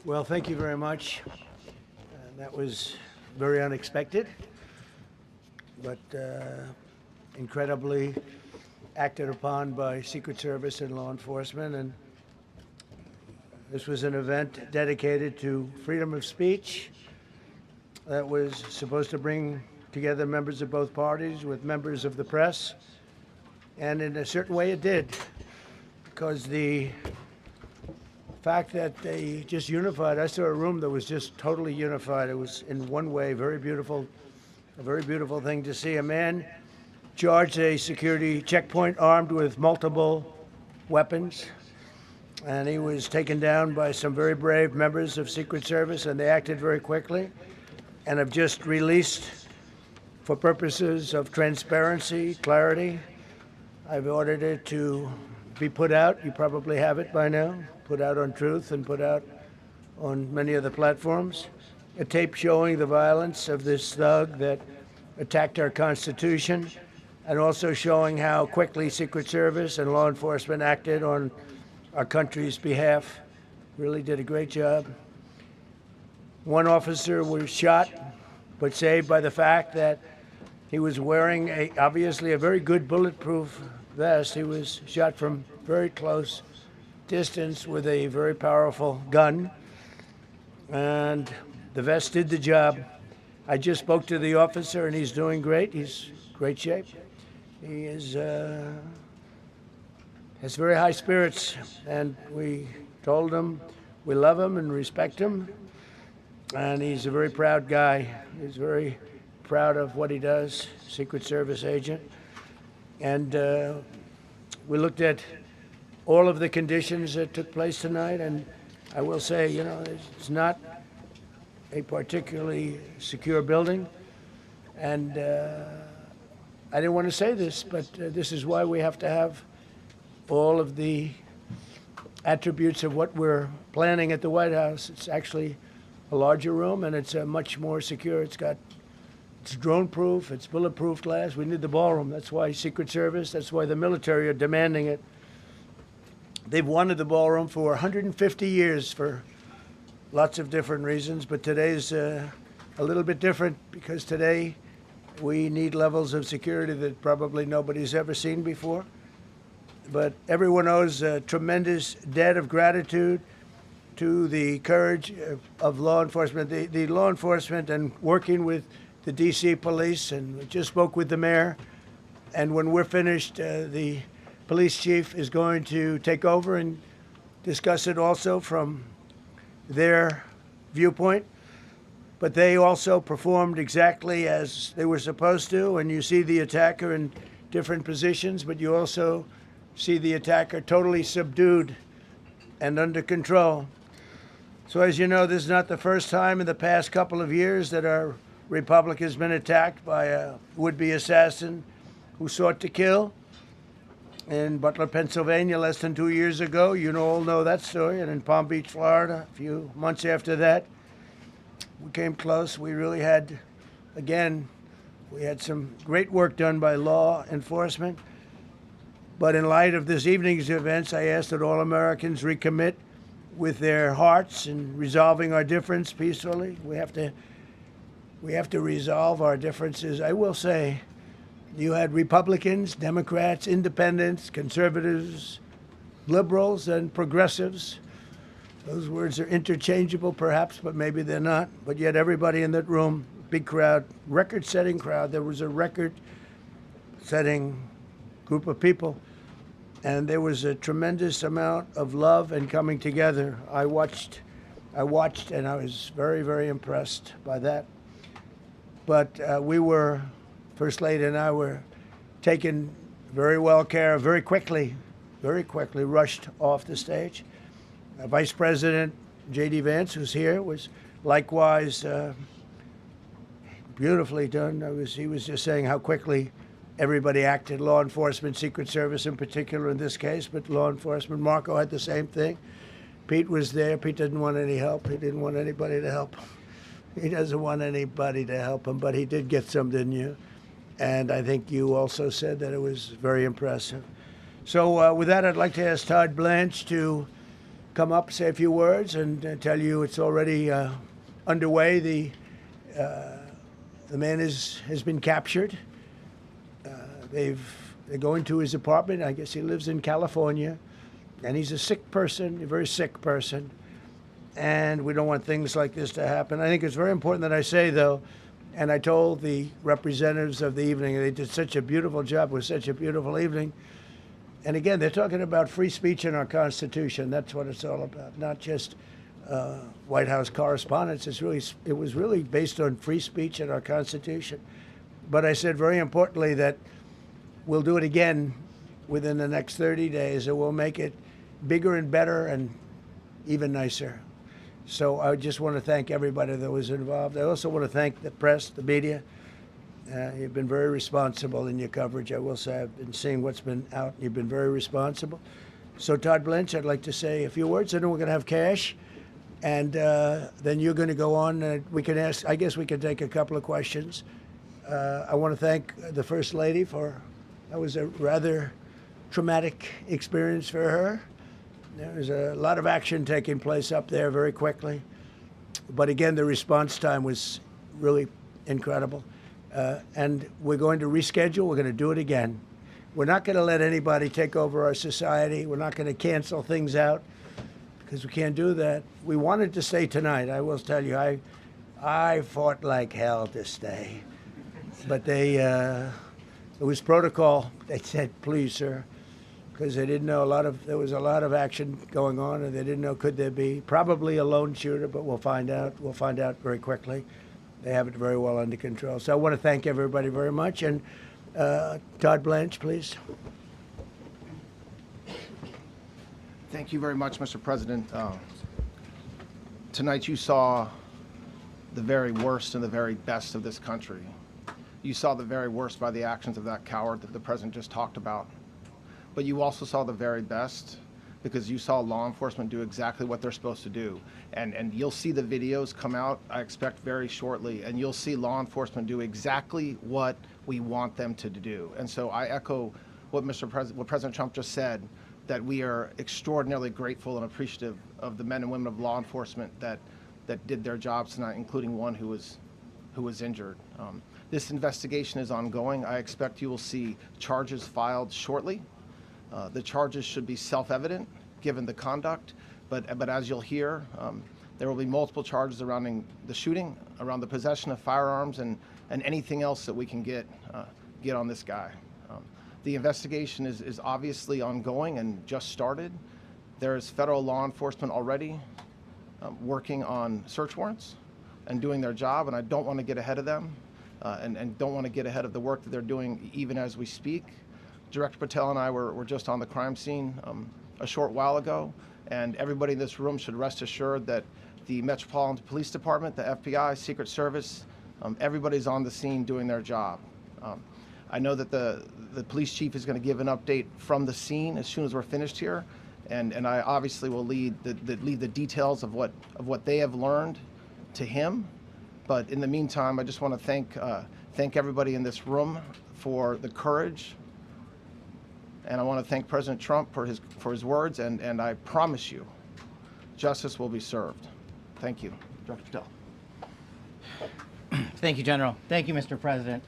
Well, thank you very much. That was very unexpected, but incredibly acted upon by Secret Service and law enforcement. And this was an event dedicated to freedom of speech that was supposed to bring together members of both parties with members of the press. And in a certain way it did, because the fact that they just unified, I saw a room that was just totally unified. It was in one way very beautiful, a very beautiful thing to see. A man charged a security checkpoint armed with multiple weapons, and he was taken down by some very brave members of Secret Service, and they acted very quickly and have just released, for purposes of transparency, clarity, I've ordered it to be put out. You probably have it by now. Put out on Truth and put out on many of the platforms. A tape showing the violence of this thug that attacked our Constitution, and also showing how quickly Secret Service and law enforcement acted on our country's behalf. Really did a great job. One officer was shot, but saved by the fact that he was wearing obviously a very good bulletproof vest. He was shot from very close distance with a very powerful gun, and the vest did the job. I just spoke to the officer, and he's doing great. He's in great shape. He has very high spirits, and we told him we love him and respect him, and he's a very proud guy. He's very proud of what he does, Secret Service agent. And we looked at all of the conditions that took place tonight, and I will say, you know, it's not a particularly secure building, and I didn't want to say this, but this is why we have to have all of the attributes of what we're planning at the White House. It's actually a larger room, and it's much more secure. It's drone-proof, it's bulletproof glass. We need the ballroom. That's why Secret Service, that's why the military are demanding it. They've wanted the ballroom for 150 years for lots of different reasons, but today's a little bit different, because today we need levels of security that probably nobody's ever seen before. But everyone owes a tremendous debt of gratitude to the courage of law enforcement, the law enforcement, and working with the D.C. police, and we just spoke with the mayor. And when we're finished, the police chief is going to take over and discuss it also from their viewpoint. But they also performed exactly as they were supposed to, and you see the attacker in different positions, but you also see the attacker totally subdued and under control. So as you know, this is not the first time in the past couple of years that our republic has been attacked by a would-be assassin who sought to kill. In Butler, Pennsylvania, less than 2 years ago, you all know that story, and in Palm Beach, Florida, a few months after that, we came close. We really had, again, we had some great work done by law enforcement. But in light of this evening's events, I asked that all Americans recommit with their hearts in resolving our difference peacefully. We have to resolve our differences. I will say, you had Republicans, Democrats, independents, conservatives, liberals, and progressives. Those words are interchangeable, perhaps, but maybe they're not. But yet everybody in that room, big crowd, record-setting crowd. There was a record-setting group of people, and there was a tremendous amount of love and coming together. I watched, and I was very, very impressed by that. But we were, First Lady and I were taken very well care of, very quickly rushed off the stage. Vice President J.D. Vance, who's here, was likewise beautifully done. He was just saying how quickly everybody acted, law enforcement, Secret Service in particular in this case, but law enforcement. Marco had the same thing. Pete was there. Pete didn't want any help. He didn't want anybody to help him. He doesn't want anybody to help him, but he did get some, didn't you? And I think you also said that it was very impressive. So with that, I'd like to ask Todd Blanche to come up, say a few words, and tell you it's already underway. The man has been captured. They're going to his apartment. I guess he lives in California, and he's a sick person, a very sick person. And we don't want things like this to happen. I think it's very important that I say, though, and I told the representatives of the evening, they did such a beautiful job. It was such a beautiful evening. And again, they're talking about free speech in our Constitution. That's what it's all about, not just White House correspondence. It was really based on free speech in our Constitution. But I said very importantly that we'll do it again within the next 30 days, and we'll make it bigger and better and even nicer. So I just want to thank everybody that was involved. I also want to thank the press, the media. You've been very responsible in your coverage. I will say I've been seeing what's been out. You've been very responsible. So Todd Blanche, I'd like to say a few words, and then we're going to have cash. And then you're going to go on. We can ask, I guess we can take a couple of questions. I want to thank the First Lady that was a rather traumatic experience for her. There was a lot of action taking place up there very quickly. But again, the response time was really incredible. And we're going to reschedule. We're going to do it again. We're not going to let anybody take over our society. We're not going to cancel things out because we can't do that. We wanted to stay tonight. I will tell you, I fought like hell to stay. But it was protocol. They said, please, sir, because they didn't know there was a lot of action going on, and they didn't know could there be probably a lone shooter, but we'll find out. We'll find out very quickly. They have it very well under control. So I want to thank everybody very much. And Todd Blanche, please. Thank you very much, Mr. President. Tonight you saw the very worst and the very best of this country. You saw the very worst by the actions of that coward that the President just talked about. But you also saw the very best because you saw law enforcement do exactly what they're supposed to do. And you'll see the videos come out, I expect, very shortly, and you'll see law enforcement do exactly what we want them to do. And so I echo what what President Trump just said, that we are extraordinarily grateful and appreciative of the men and women of law enforcement that did their jobs tonight, including one who was injured. This investigation is ongoing. I expect you will see charges filed shortly. The charges should be self-evident given the conduct, but as you'll hear, there will be multiple charges surrounding the shooting, around the possession of firearms, and anything else that we can get on this guy. The investigation is obviously ongoing and just started. There is federal law enforcement already working on search warrants and doing their job, and I don't want to get ahead of them and don't want to get ahead of the work that they're doing even as we speak. Director Patel and I were just on the crime scene a short while ago, and everybody in this room should rest assured that the Metropolitan Police Department, the FBI, Secret Service, everybody's on the scene doing their job. I know that the police chief is going to give an update from the scene as soon as we're finished here, and I obviously will lead the details of what they have learned to him. But in the meantime, I just want to thank everybody in this room for the courage. And I want to thank President Trump for his words, and I promise you, justice will be served. Thank you. Director Patel. Thank you, General. Thank you, Mr. President.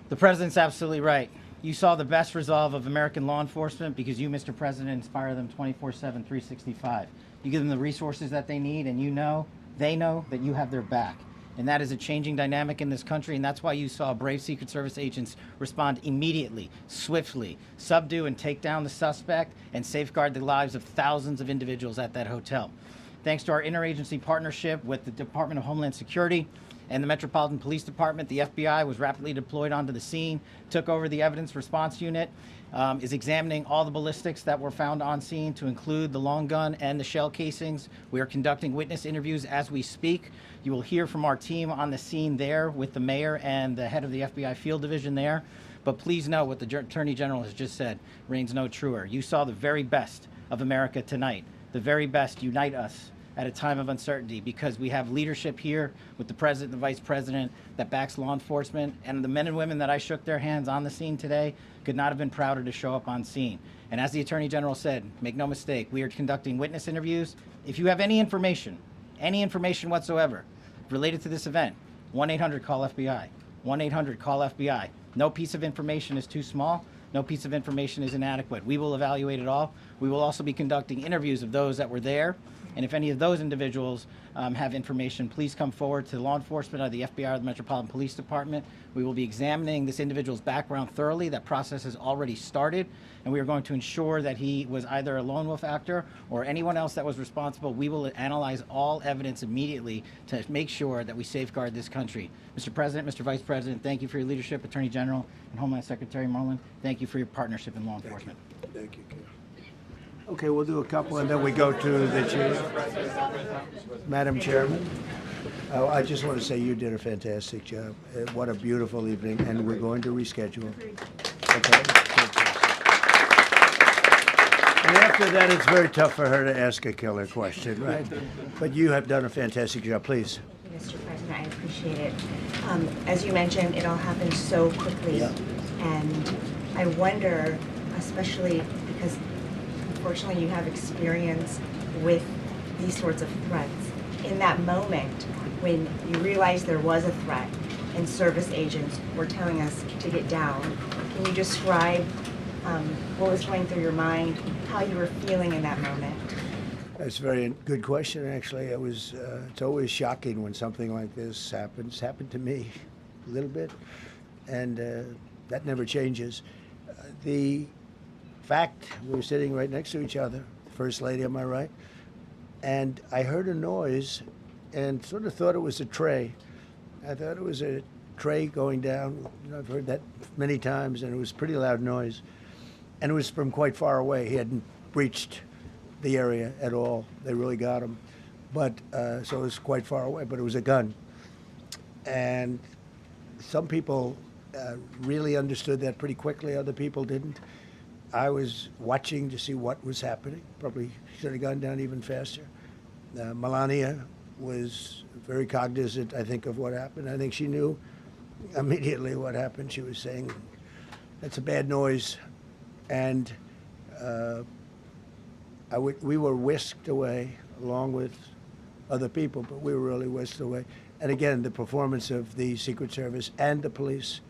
The President's absolutely right. You saw the best resolve of American law enforcement because you, Mr. President, inspire them 24/7, 365. You give them the resources that they need, and they know that you have their back. And that is a changing dynamic in this country, and that's why you saw brave Secret Service agents respond immediately, swiftly, subdue and take down the suspect, and safeguard the lives of thousands of individuals at that hotel. Thanks to our interagency partnership with the Department of Homeland Security and the Metropolitan Police Department, the FBI was rapidly deployed onto the scene, took over the evidence response unit, is examining all the ballistics that were found on scene to include the long gun and the shell casings. We are conducting witness interviews as we speak. You will hear from our team on the scene there with the mayor and the head of the FBI field division there. But please know what the Attorney General has just said reigns no truer. You saw the very best of America tonight. The very best unite us at a time of uncertainty, because we have leadership here with the President and the Vice President that backs law enforcement, and the men and women that I shook their hands on the scene today could not have been prouder to show up on scene. And as the Attorney General said, make no mistake, we are conducting witness interviews. If you have any information whatsoever related to this event, 1-800-CALL-FBI. 1-800-CALL-FBI. No piece of information is too small. No piece of information is inadequate. We will evaluate it all. We will also be conducting interviews of those that were there. And if any of those individuals have information, please come forward to law enforcement or the FBI or the Metropolitan Police Department. We will be examining this individual's background thoroughly. That process has already started, and we are going to ensure that he was either a lone wolf actor or anyone else that was responsible. We will analyze all evidence immediately to make sure that we safeguard this country. Mr. President, Mr. Vice President, thank you for your leadership. Attorney General and Homeland Secretary Marlin, thank you for your partnership in law enforcement. Thank you, Ken. Okay, we'll do a couple, and then we go to the chief. Madam Chairman, I just want to say you did a fantastic job. What a beautiful evening, and we're going to reschedule. Okay? And after that, it's very tough for her to ask a killer question, right? But you have done a fantastic job. Please. Mr. President, I appreciate it. As you mentioned, it all happened so quickly. Yeah. And I wonder, especially because unfortunately you have experience with these sorts of threats, in that moment when you realized there was a threat and service agents were telling us to get down, can you describe what was going through your mind, how you were feeling in that moment? That's a very good question, actually. It's always shocking when something like this happens. It's happened to me a little bit, and that never changes. The fact, we were sitting right next to each other, First Lady on my right, and I heard a noise and sort of thought it was a tray. I thought it was a tray going down. You know, I've heard that many times, and it was a pretty loud noise. And it was from quite far away. He hadn't breached the area at all. They really got him. But, so it was quite far away, but it was a gun. And some people really understood that pretty quickly, other people didn't. I was watching to see what was happening. Probably should have gone down even faster. Melania was very cognizant, I think, of what happened. I think she knew immediately what happened. She was saying, that's a bad noise. And we were whisked away along with other people, but we were really whisked away. And again, the performance of the Secret Service and the police,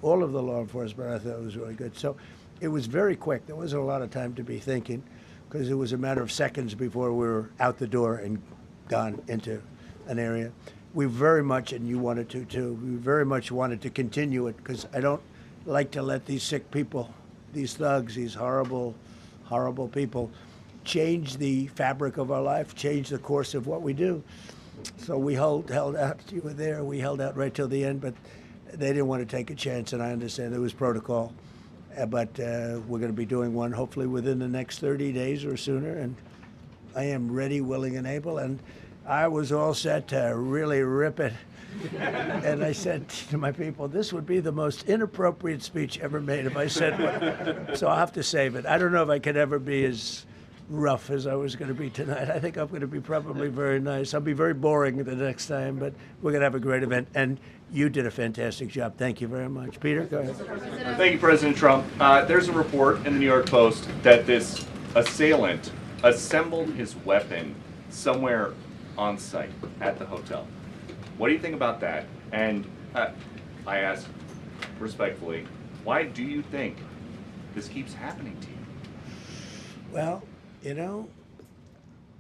all of the law enforcement, I thought was really good. So it was very quick. There wasn't a lot of time to be thinking, because it was a matter of seconds before we were out the door and gone into an area. We very much, and you wanted to too, we very much wanted to continue it, because I don't like to let these sick people, these thugs, these horrible, horrible people, change the fabric of our life, change the course of what we do. So we held out. You were there. We held out right till the end, but they didn't want to take a chance, and I understand there was protocol. But we're going to be doing one hopefully within the next 30 days or sooner, and I am ready, willing, and able. And I was all set to really rip it. And I said to my people, this would be the most inappropriate speech ever made if I said one. So I'll have to save it. I don't know if I could ever be as rough as I was going to be tonight. I think I'm going to be probably very nice. I'll be very boring the next time, but we're going to have a great event. And you did a fantastic job. Thank you very much. Peter, go ahead. Thank you, President Trump. There's a report in the New York Post that this assailant assembled his weapon somewhere on site at the hotel. What do you think about that? And I ask respectfully, why do you think this keeps happening to you? Well, you know,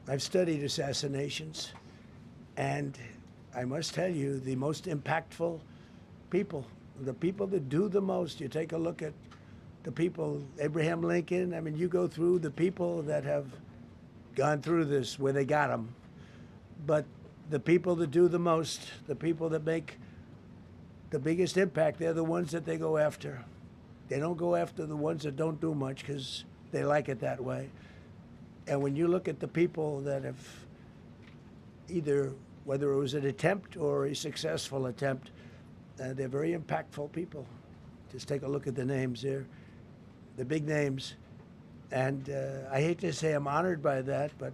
I've studied assassinations, and I must tell you, the most impactful people, the people that do the most, you take a look at the people, Abraham Lincoln, I mean, you go through the people that have gone through this, where they got them. But the people that do the most, the people that make the biggest impact, they're the ones that they go after. They don't go after the ones that don't do much, because they like it that way. And when you look at the people that have either, whether it was an attempt or a successful attempt, they're very impactful people. Just take a look at the names there, the big names. And I hate to say I'm honored by that, but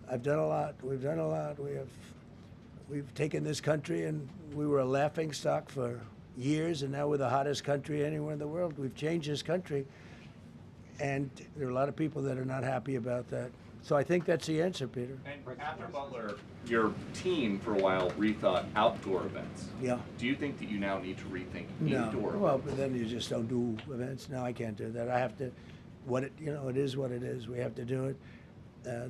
I've done a lot. We've done a lot. We've taken this country, and we were a laughingstock for years, and now we're the hottest country anywhere in the world. We've changed this country. And there are a lot of people that are not happy about that. So I think that's the answer, Peter. And after Butler, your team for a while rethought outdoor events. Yeah. Do you think that you now need to rethink No. indoor Well, events? but then you just don't do events. No, I can't do that. I have to. It is what it is. We have to do it.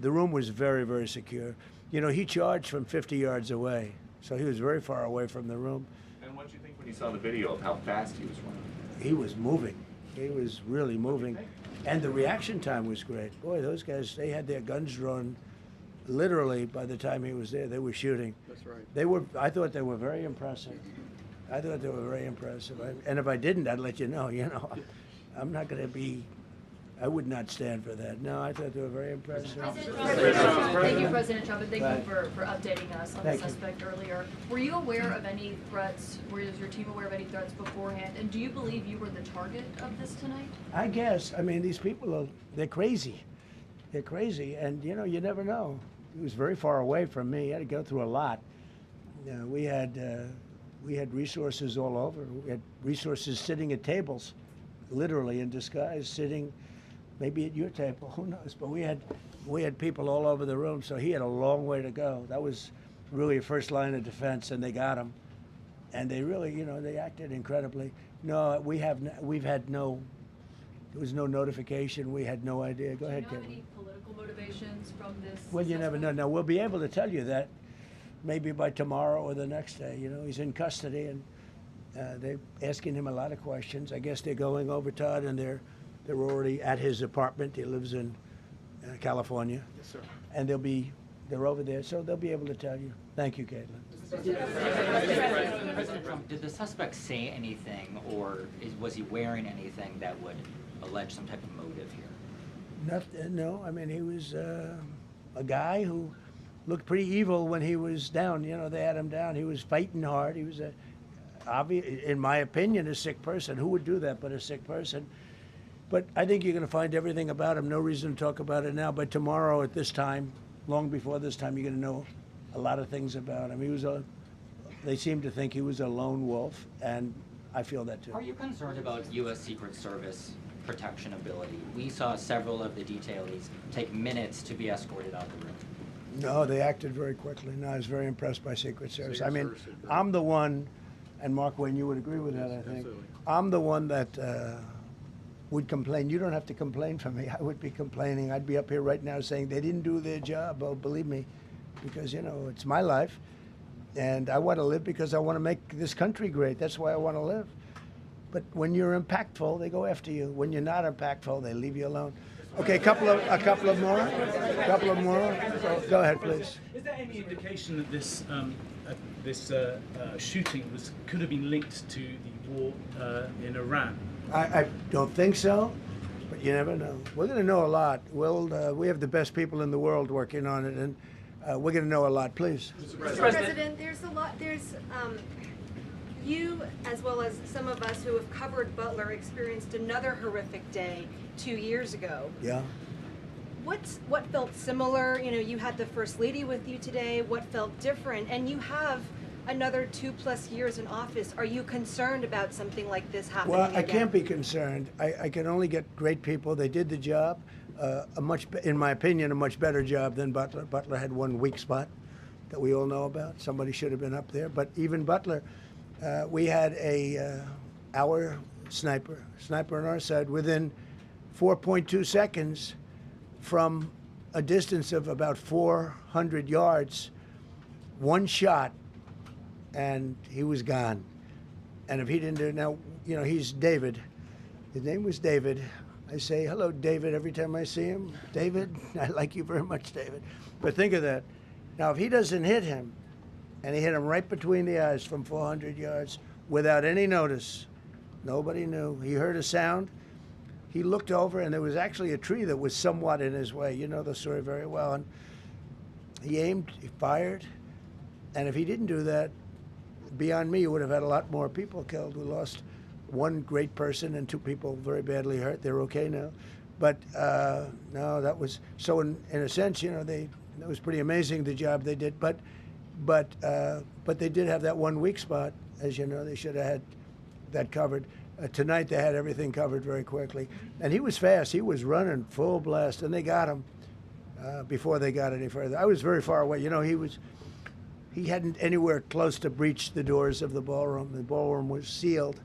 The room was very, very secure. He charged from 50 yards away, so he was very far away from the room. And what did you think when you saw the video of how fast he was running? He was moving. He was really moving. And the reaction time was great. Boy, those guys, they had their guns drawn literally by the time he was there. They were shooting. That's right. I thought they were very impressive. And if I didn't, I'd let you know, I'm not going to be, I would not stand for that. No, I thought they were very impressive. Thank you, President Trump, and thank Right. you for updating us on Thank the you. suspect earlier. Were you aware of any threats? Was your team aware of any threats beforehand? And do you believe you were the target of this tonight? I guess. I mean, these people they're crazy. They're crazy. And, you never know. He was very far away from me. He had to go through a lot. We had resources all over. We had resources sitting at tables, literally in disguise, sitting maybe at your table, who knows? But we had people all over the room, so he had a long way to go. That was really a first line of defense, and they got him. And they really, they acted incredibly. No, there was no notification. We had no idea. Go ahead, Do you know Kevin. any political motivations from this? Well, you never know. suspect? Now, we'll be able to tell you that maybe by tomorrow or the next day. He's in custody, and they're asking him a lot of questions. I guess they're going over, Todd, and they're already at his apartment. He lives in California. Yes, sir. And they're over there, so they'll be able to tell you. Thank you, Caitlin. President Trump, did the suspect say anything, or was he wearing anything that would allege some type of motive here? No, I mean, he was a guy who looked pretty evil when he was down. They had him down. He was fighting hard. He was in my opinion, a sick person. Who would do that but a sick person? But I think you're going to find everything about him. No reason to talk about it now. But tomorrow at this time, long before this time, you're going to know a lot of things about him. They seem to think he was a lone wolf, and I feel that too. Are you concerned about U.S. Secret Service protection ability? We saw several of the detailees take minutes to be escorted out the room. No, they acted very quickly. No, I was very impressed by Secret Service. Secret I mean, Service did great. I'm the one, and Mark Wayne, you would agree with that, I think. Absolutely. I'm the one that would complain. You don't have to complain for me. I would be complaining. I'd be up here right now saying they didn't do their job. Oh, believe me, because, it's my life, and I want to live because I want to make this country great. That's why I want to live. But when you're impactful, they go after you. When you're not impactful, they leave you alone. Okay, a couple of more. Go ahead, please. Is there any indication that this shooting could have been linked to the war in Iran? I don't think so, but you never know. We're going to know a lot. We have the best people in the world working on it, and we're going to know a lot. Please. Mr. President, there's a lot. You, as well as some of us who have covered Butler, experienced another horrific day 2 years ago. Yeah. What felt similar? You had the First Lady with you today. What felt different? And you have another 2+ years in office. Are you concerned about something like this happening Well, I again? can't be concerned. I can only get great people. They did the job, in my opinion, a much better job than Butler. Butler had one weak spot that we all know about. Somebody should have been up there. But even Butler, we had our sniper on our side within 4.2 seconds from a distance of about 400 yards, one shot, and he was gone. And if he didn't do it, now, he's David. His name was David. I say, hello, David, every time I see him. David, I like you very much, David. But think of that. Now, if he doesn't hit him, and he hit him right between the eyes from 400 yards without any notice, nobody knew. He heard a sound. He looked over, and there was actually a tree that was somewhat in his way. You know the story very well. And he aimed, he fired, and if he didn't do that, beyond me, you would have had a lot more people killed. We lost one great person and 2 people very badly hurt. They're okay now. But no, that was, so in a sense, it was pretty amazing the job they did. But they did have that one weak spot. As you know, they should have had that covered. Tonight they had everything covered very quickly. And he was fast. He was running full blast, and they got him before they got any further. I was very far away. You know, he hadn't anywhere close to breach the doors of the ballroom. The ballroom was sealed,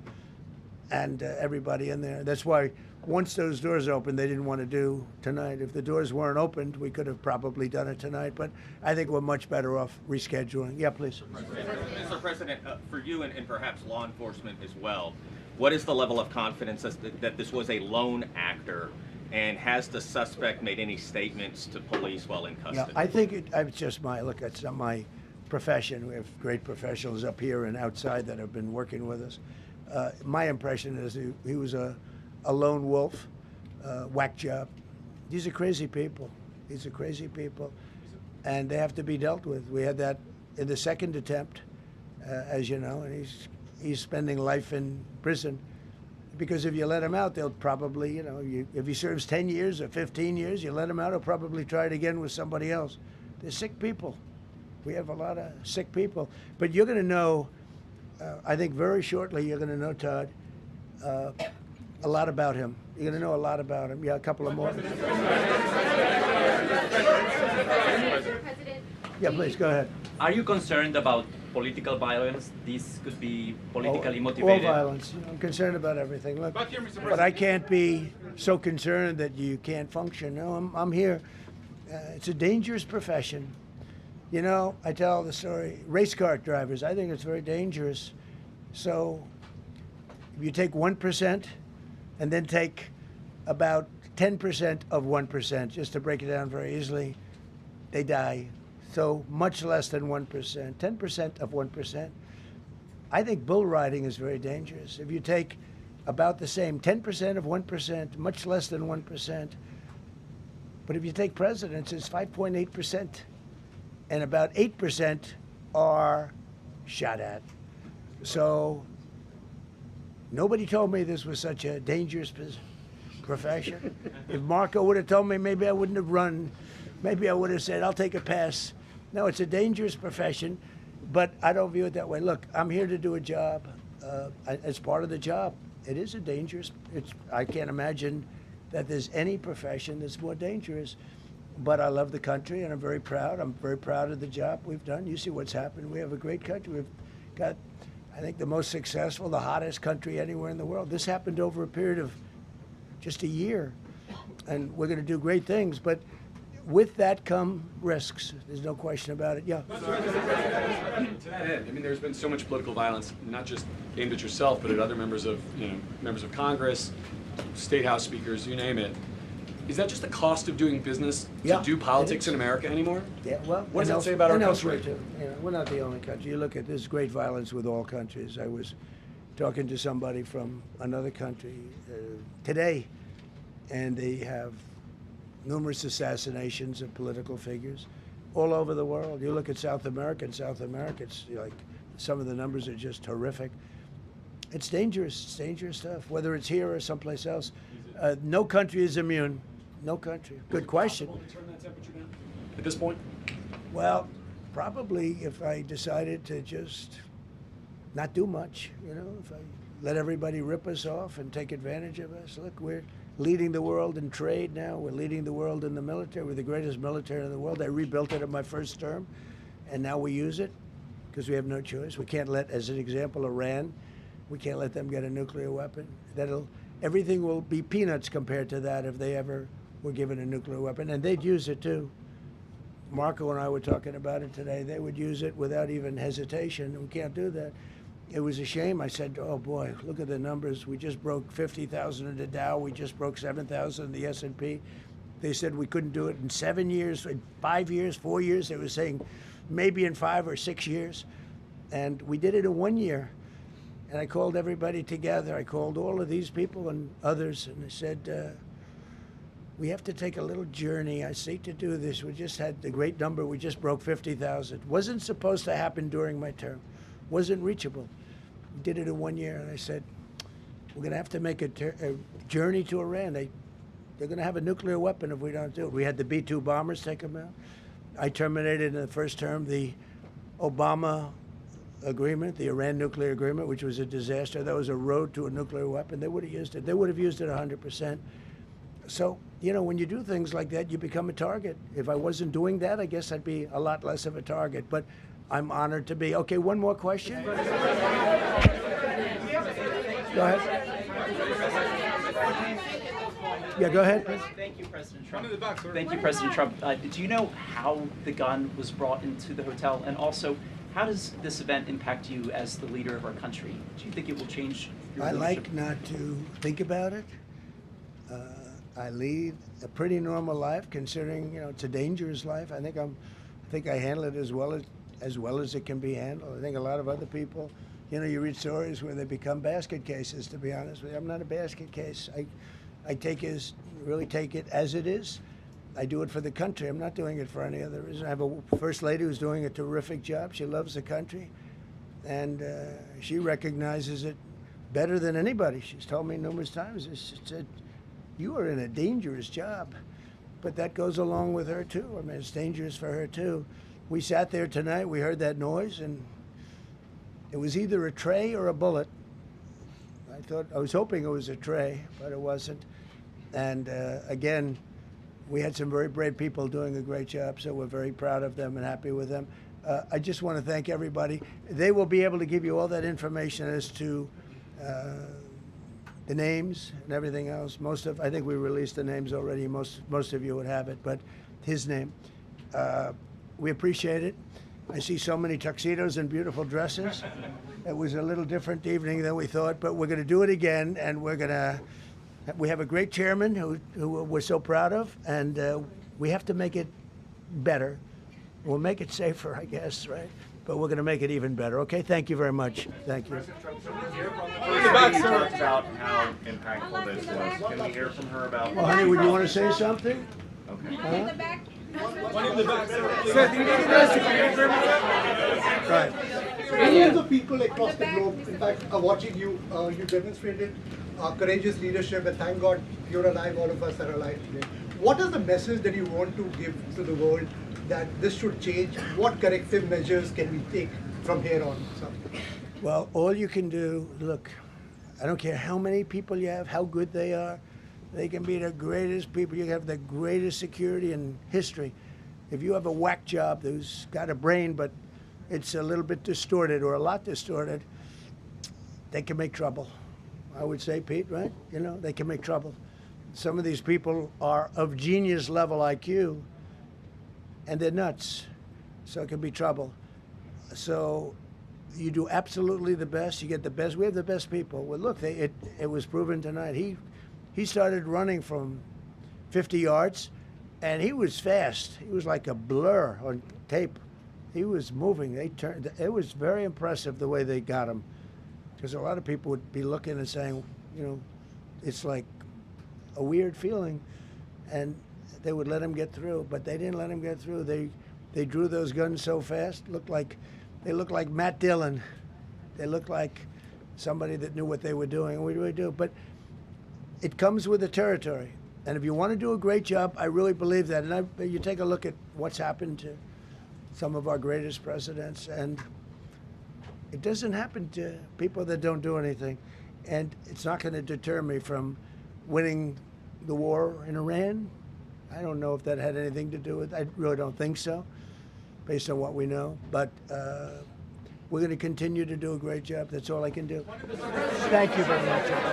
and everybody in there. That's why once those doors opened, they didn't want to do tonight. If the doors weren't opened, we could have probably done it tonight, but I think we're much better off rescheduling. Yeah, please. Mr. President, for you and perhaps law enforcement as well, what is the level of confidence that this was a lone actor, and has the suspect made any statements to police while in custody? Yeah, I think it's just look, it's not my profession. We have great professionals up here and outside that have been working with us. My impression is he was a lone wolf, whack job. These are crazy people. These are crazy people, and they have to be dealt with. We had that in the second attempt, as you know, and he's spending life in prison, because if you let him out, they'll probably, you know, if he serves 10 years or 15 years, you let him out, he'll probably try it again with somebody else. They're sick people. We have a lot of sick people. But you're going to know, I think very shortly, you're going to know, Todd, a lot about him. You're going to know a lot about him. Yeah, a couple of more. Yeah, please, go ahead. Are you concerned about political violence? This could be politically All motivated. violence. I'm concerned about everything. Look, but I can't be so concerned that you can't function. No, I'm here. It's a dangerous profession. You know, I tell the story, race car drivers, I think it's very dangerous. So if you take 1% and then take about 10% of 1%, just to break it down very easily, they die. So much less than 1%, 10% of 1%. I think bull riding is very dangerous. If you take about the same, 10% of 1%, much less than 1%. But if you take presidents, it's 5.8%. And about 8% are shot at. So nobody told me this was such a dangerous profession. If Marco would have told me, maybe I wouldn't have run. Maybe I would have said, I'll take a pass. No, it's a dangerous profession, but I don't view it that way. Look, I'm here to do a job. It's part of the job. It is a dangerous, I can't imagine that there's any profession that's more dangerous. But I love the country, and I'm very proud. I'm very proud of the job we've done. You see what's happened. We have a great country. We've got, I think, the most successful, the hottest country anywhere in the world. This happened over a period of just a year, and we're going to do great things. But with that come risks. There's no question about it. Yeah. To that end, I mean, there's been so much political violence, not just aimed at yourself, but at other members of Congress, state house speakers, you name it. Is that just the cost of doing business to do politics in America anymore? Yeah, well, what does that say about our country? Too. You know, we're not the only country. You look at this great violence with all countries. I was talking to somebody from another country today, and they have numerous assassinations of political figures all over the world. You look at South America, it's like some of the numbers are just horrific. It's dangerous. It's dangerous stuff, whether it's here or someplace else. No country is immune. No country. Good question. Is it possible to turn that temperature down at this point? Well, probably if I decided to just not do much, you know, if I let everybody rip us off and take advantage of us. Look, we're leading the world in trade now. We're leading the world in the military. We're the greatest military in the world. I rebuilt it in my first term, and now we use it because we have no choice. We can't let, as an example, Iran, we can't let them get a nuclear weapon. Everything will be peanuts compared to that if they ever were given a nuclear weapon, and they'd use it too. Marco and I were talking about it today. They would use it without even hesitation. We can't do that. It was a shame. I said, oh boy, look at the numbers. We just broke 50,000 in the Dow. We just broke 7,000 in the S&P. They said we couldn't do it in 7 years, in 5 years, 4 years. They were saying maybe in 5 or 6 years. And we did it in 1 year. And I called everybody together. I called all of these people and others, and I said, we have to take a little journey. I seek to do this. We just had the great number. We just broke 50,000. Wasn't supposed to happen during my term. Wasn't reachable. We did it in 1 year, and I said, we're going to have to make a journey to Iran. They're going to have a nuclear weapon if we don't do it. We had the B-2 bombers take them out. I terminated in the first term the Obama agreement, the Iran nuclear agreement, which was a disaster. That was a road to a nuclear weapon. They would have used it. They would have used it 100%. So, you know, when you do things like that, you become a target. If I wasn't doing that, I guess I'd be a lot less of a target. But I'm honored to be. Okay, one more question. Go ahead. Yeah, go ahead. Thank you, President Trump. Thank you, President Trump. Do you know how the gun was brought into the hotel? And also, how does this event impact you as the leader of our country? Do you think it will change your I leadership? like not to think about it. I lead a pretty normal life, considering, you know, it's a dangerous life. I think I handle it as well as it can be handled. I think a lot of other people, you know, you read stories where they become basket cases. To be honest with you, I'm not a basket case. I really take it as it is. I do it for the country. I'm not doing it for any other reason. I have a first lady who's doing a terrific job. She loves the country, and she recognizes it better than anybody. She's told me numerous times. She said, "You are in a dangerous job," but that goes along with her too. I mean, it's dangerous for her too. We sat there tonight. We heard that noise, and it was either a tray or a bullet. I was hoping it was a tray, but it wasn't. And again, we had some very brave people doing a great job, so we're very proud of them and happy with them. I just want to thank everybody. They will be able to give you all that information as to the names and everything else. I think we released the names already. Most of you would have it, but his name. We appreciate it. I see so many tuxedos and beautiful dresses. It was a little different evening than we thought, but we're going to do it again, and we have a great chairman who we're so proud of, and we have to make it better. We'll make it safer, I guess, right? But we're going to make it even better. Okay, thank you very much. Thank you. President Trump, can we hear from the first lady who talked about how impactful this was? Can we hear from her about? Well, honey, would you want to say something? Okay. Huh? Right. Millions of people across the globe, in fact, are watching you. You demonstrated courageous leadership, and thank God you're alive. All of us are alive today. What is the message that you want to give to the world that this should change? What corrective measures can we take from here on? So. Well, all you can do, look, I don't care how many people you have, how good they are. They can be the greatest people. You have the greatest security in history. If you have a whack job who's got a brain, but it's a little bit distorted or a lot distorted, they can make trouble. I would say, Pete, right? You know, they can make trouble. Some of these people are of genius level IQ, and they're nuts. So it can be trouble. So you do absolutely the best. You get the best. We have the best people. Well, look, it was proven tonight. He started running from 50 yards, and he was fast. He was like a blur on tape. He was moving. It was very impressive the way they got him, because a lot of people would be looking and saying, you know, it's like a weird feeling, and they would let him get through, but they didn't let him get through. They drew those guns so fast. They looked like Matt Dillon. They looked like somebody that knew what they were doing, and we really do. But it comes with the territory. And if you want to do a great job, I really believe that. And you take a look at what's happened to some of our greatest presidents, and it doesn't happen to people that don't do anything. And it's not going to deter me from winning the war in Iran. I don't know if that had anything to do with it. I really don't think so, based on what we know. But we're going to continue to do a great job. That's all I can do. Thank you very much.